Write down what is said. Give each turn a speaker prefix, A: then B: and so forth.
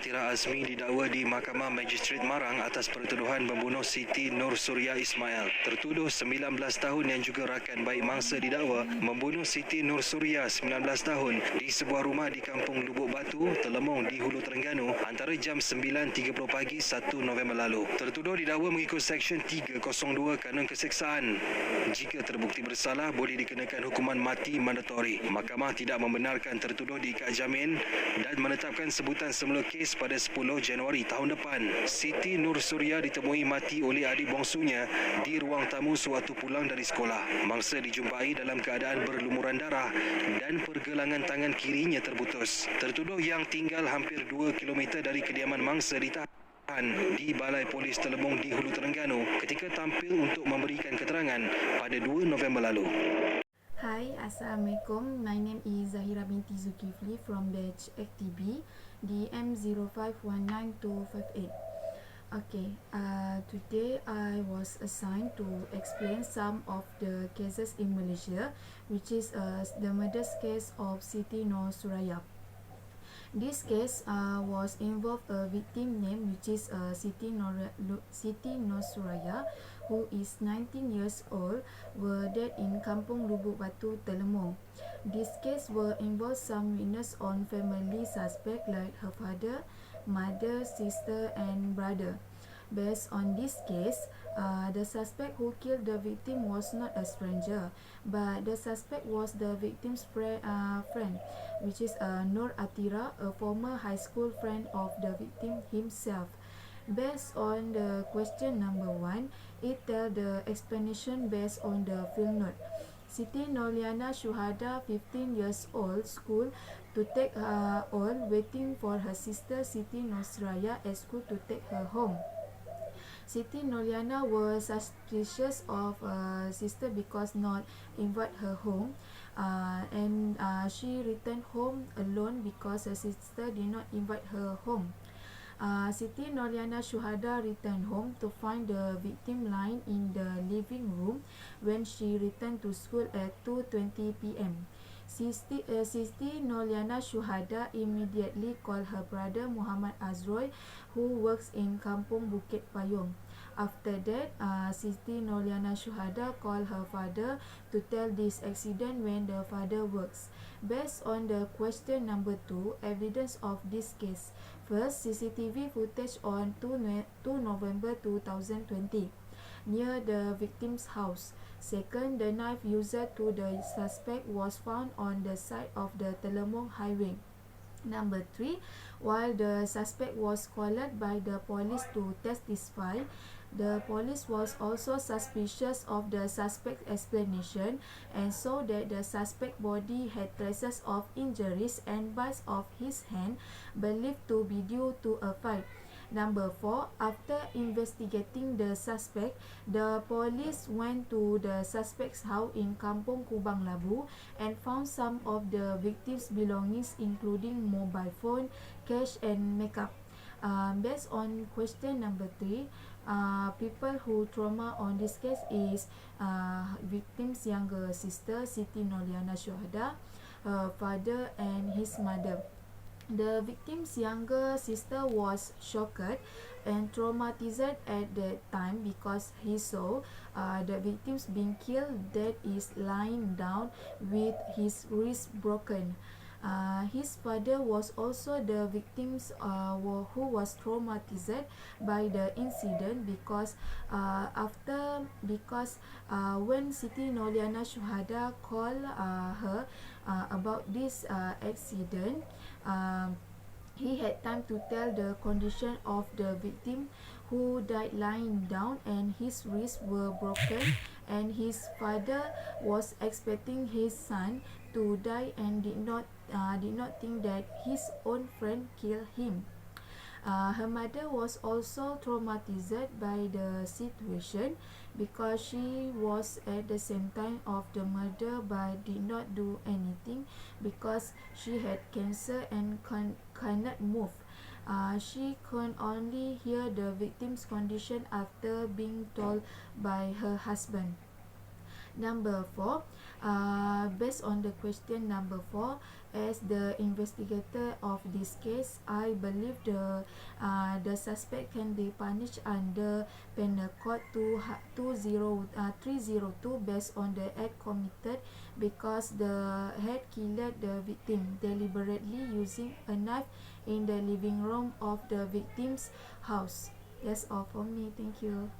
A: Atira Azmi didakwa di Mahkamah Magistrate Marang atas pertuduhan membunuh Siti Nur Suria Ismail. Tertuduh 19 tahun yang juga rakan baik mangsa didakwa membunuh Siti Nur Suria 19 tahun di sebuah rumah di Kampung Lubuk Batu, Telemong di Hulu Terengganu antara jam 9.30 pagi 1 November lalu. Tertuduh didakwa mengikut Seksyen 302 Kanun Keseksaan. Jika terbukti bersalah, boleh dikenakan hukuman mati mandatori. Mahkamah tidak membenarkan tertuduh diikat jamin dan menetapkan sebutan semula kes pada 10 Januari tahun depan. Siti Nur Suria ditemui mati oleh adik bongsunya di ruang tamu sewaktu pulang dari sekolah. Mangsa dijumpai dalam keadaan berlumuran darah dan pergelangan tangan kirinya terputus. Tertuduh yang tinggal hampir 2 km dari kediaman mangsa ditahan di Balai Polis Telemong di Hulu Terengganu ketika tampil untuk memberikan keterangan pada 2 November lalu.
B: Hi, Assalamualaikum. My name is Zahira binti Zulkifli from batch FTB DM051928. Okay, today I was assigned to explain some of the cases in Malaysia, which is the murder case of Siti Nur Suraya. This case was involved a victim name, which is Siti Nur Suraya, who is 19 years old, were dead in Kampung Lubuk Batu, Telemong. This case will involve some witness on family suspect like her father, mother, sister and brother. Based on this case, the suspect who killed the victim was not a stranger, but the suspect was the victim's friend, which is Nur Atira, a former high school friend of the victim himself. Based on the question number 1, it tells the explanation based on the field note. Siti Noliana Shuhada, 15 years old, school to take her all, waiting for her sister Siti Nusraya at school to take her home. Siti Noliana was suspicious of sister because not invite her home, and she returned home alone because her sister did not invite her home. Siti Noliana Shuhada returned home to find the victim lying in the living room when she returned to school at 2:20 p.m. Siti Noliana Shuhada immediately called her brother Muhammad Azroy, who works in Kampung Bukit Payung. After that, Siti Noliana Shuhada called her father to tell this accident when the father works. Based on the question number 2, evidence of this case. First, CCTV footage on 2 November 2020 near the victim's house. Second, the knife used to the suspect was found on the side of the Telemong highway. Number 3, while the suspect was called by the police to testify, the police was also suspicious of the suspect's explanation and saw that the suspect body had traces of injuries and bites of his hand, believed to be due to a fight. Number 4, after investigating the suspect, the police went to the suspect's house in Kampung Kubang Labu and found some of the victim's belongings, including mobile phone, cash and makeup. Based on question number 3, people who trauma on this case is victim's younger sister Siti Noliana Shuhada, her father and his mother. The victim's younger sister was shocked and traumatized at that time because he saw the victims being killed, that is lying down with his wrist broken. His father was also the victims who was traumatized by the incident because when Siti Noliana Shuhada called her about this accident, he had time to tell the condition of the victim, who died lying down and his wrists were broken, and his father was expecting his son to die and did not think that his own friend killed him. Her mother was also traumatized by the situation because she was at the same time of the murder but did not do anything because she had cancer and cannot move. She could only hear the victim's condition after being told by her husband. Number 4, based on the question number 4, as the investigator of this case, I believe the suspect can be punished under Penal Code 302 based on the act committed because the head killed the victim deliberately using a knife in the living room of the victim's house. That's all for me. Thank you.